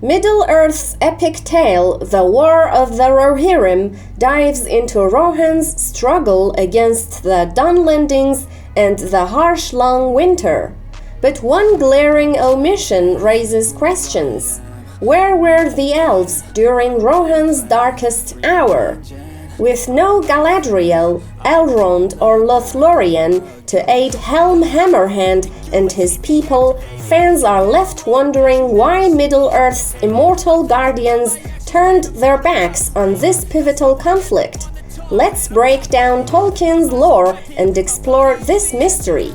Middle-earth's epic tale, The War of the Rohirrim, dives into Rohan's struggle against the Dunlendings and the harsh long winter. But one glaring omission raises questions. Where were the elves during Rohan's darkest hour? With no Galadriel, Elrond or Lothlorien to aid Helm Hammerhand and his people, fans are left wondering why Middle-earth's immortal guardians turned their backs on this pivotal conflict. Let's break down Tolkien's lore and explore this mystery.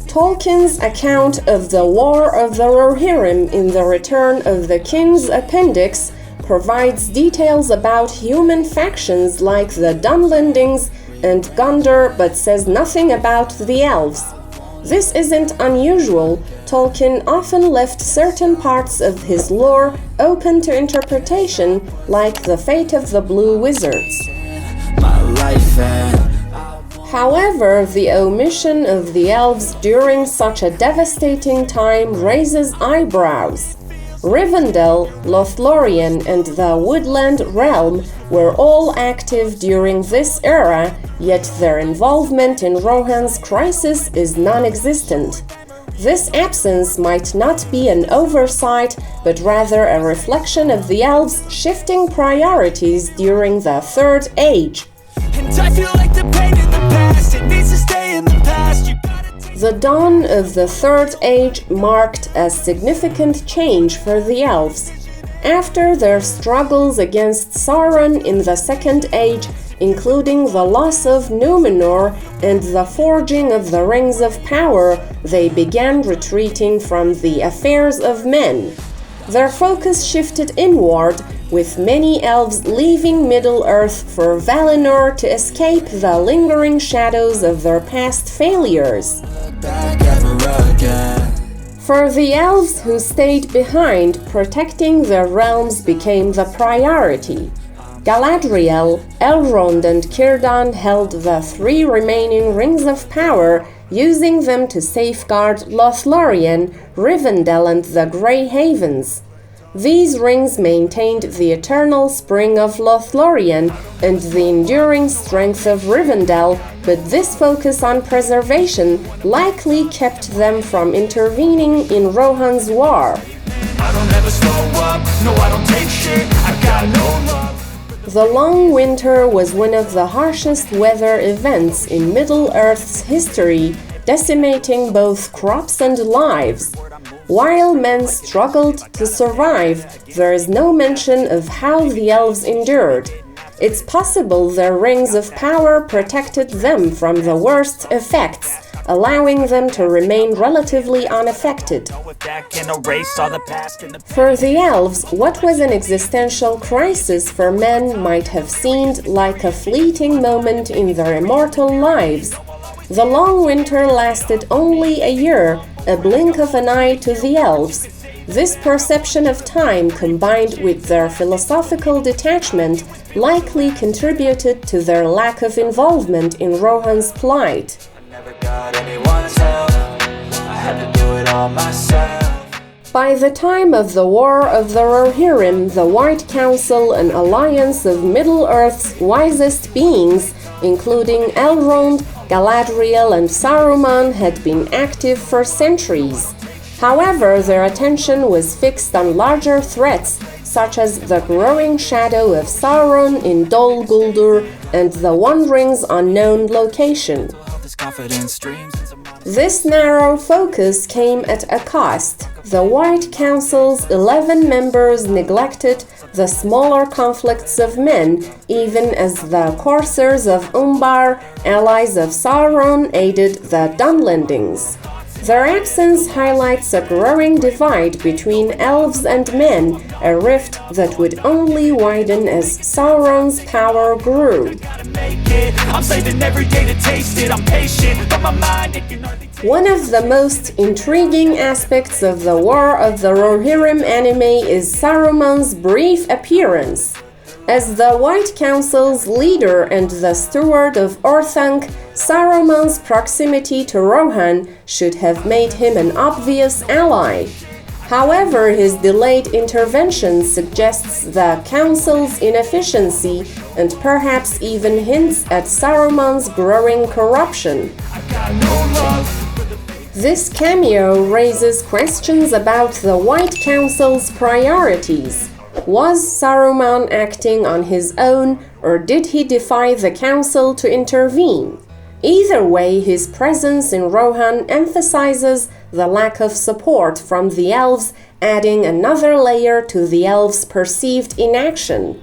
Tolkien's account of the War of the Rohirrim in The Return of the King's Appendix provides details about human factions like the Dunlendings and Gondor, but says nothing about the Elves. This isn't unusual. Tolkien often left certain parts of his lore open to interpretation, like the fate of the Blue Wizards. However, the omission of the elves during such a devastating time raises eyebrows. Rivendell, Lothlorien, and the Woodland Realm were all active during this era, yet their involvement in Rohan's crisis is non-existent. This absence might not be an oversight, but rather a reflection of the elves' shifting priorities during the Third Age. The dawn of the Third Age marked a significant change for the elves. After their struggles against Sauron in the Second Age, including the loss of Numenor and the forging of the Rings of Power, they began retreating from the affairs of men. Their focus shifted inward, with many elves leaving Middle-earth for Valinor to escape the lingering shadows of their past failures. For the elves who stayed behind, protecting their realms became the priority. Galadriel, Elrond, and Círdan held the 3 remaining Rings of Power, using them to safeguard Lothlorien, Rivendell, and the Grey Havens. These rings maintained the eternal spring of Lothlorien and the enduring strength of Rivendell, but this focus on preservation likely kept them from intervening in Rohan's war. The long winter was one of the harshest weather events in Middle-earth's history, decimating both crops and lives. While men struggled to survive, there is no mention of how the elves endured. It's possible their Rings of Power protected them from the worst effects, allowing them to remain relatively unaffected. For the elves, what was an existential crisis for men might have seemed like a fleeting moment in their immortal lives. The long winter lasted only a year, a blink of an eye to the elves. This perception of time, combined with their philosophical detachment, likely contributed to their lack of involvement in Rohan's plight. By the time of the War of the Rohirrim, the White Council, an alliance of Middle-earth's wisest beings, including Elrond, Galadriel, and Saruman, had been active for centuries. However, their attention was fixed on larger threats, such as the growing shadow of Sauron in Dol Guldur and the One Ring's unknown location. This narrow focus came at a cost. The White Council's 11 members neglected the smaller conflicts of men, even as the Coursers of Umbar, allies of Sauron, aided the Dunlendings. Their absence highlights a growing divide between elves and men, a rift that would only widen as Sauron's power grew. One of the most intriguing aspects of the War of the Rohirrim anime is Saruman's brief appearance. As the White Council's leader and the steward of Orthanc, Saruman's proximity to Rohan should have made him an obvious ally. However, his delayed intervention suggests the Council's inefficiency and perhaps even hints at Saruman's growing corruption. This cameo raises questions about the White Council's priorities. Was Saruman acting on his own, or did he defy the Council to intervene? Either way, his presence in Rohan emphasizes the lack of support from the Elves, adding another layer to the Elves' perceived inaction.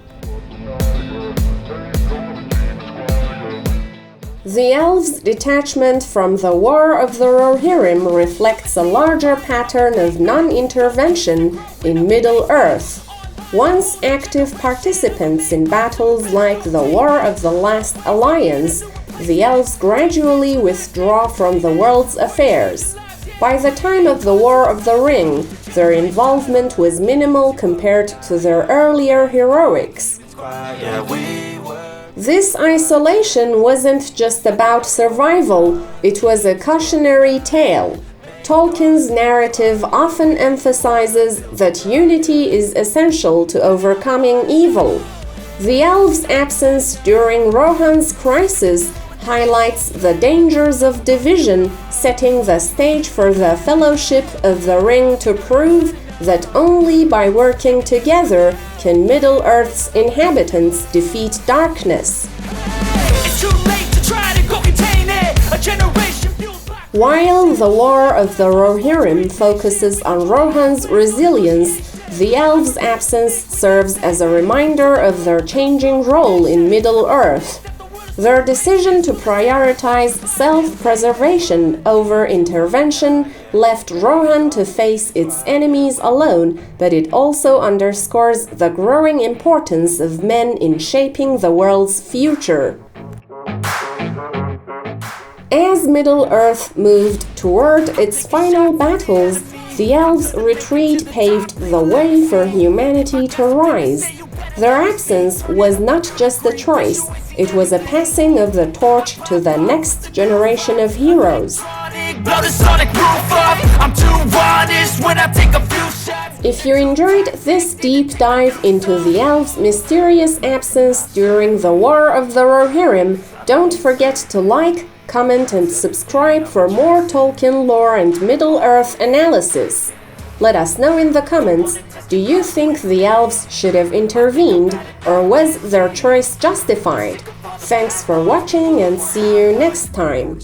The Elves' detachment from the War of the Rohirrim reflects a larger pattern of non-intervention in Middle-earth. Once active participants in battles like the War of the Last Alliance, the Elves gradually withdraw from the world's affairs. By the time of the War of the Ring, their involvement was minimal compared to their earlier heroics. This isolation wasn't just about survival, it was a cautionary tale. Tolkien's narrative often emphasizes that unity is essential to overcoming evil. The Elves' absence during Rohan's crisis highlights the dangers of division, setting the stage for the Fellowship of the Ring to prove that only by working together can Middle-earth's inhabitants defeat darkness. It's too late to try to go contain it. A generation fuels black. While the War of the Rohirrim focuses on Rohan's resilience, the Elves' absence serves as a reminder of their changing role in Middle-earth. Their decision to prioritize self-preservation over intervention left Rohan to face its enemies alone, but it also underscores the growing importance of men in shaping the world's future. As Middle-earth moved toward its final battles, the Elves' retreat paved the way for humanity to rise. Their absence was not just a choice, it was a passing of the torch to the next generation of heroes. If you enjoyed this deep dive into the Elves' mysterious absence during the War of the Rohirrim, don't forget to like, comment and subscribe for more Tolkien lore and Middle-earth analysis. Let us know in the comments, do you think the Elves should have intervened, or was their choice justified? Thanks for watching and see you next time!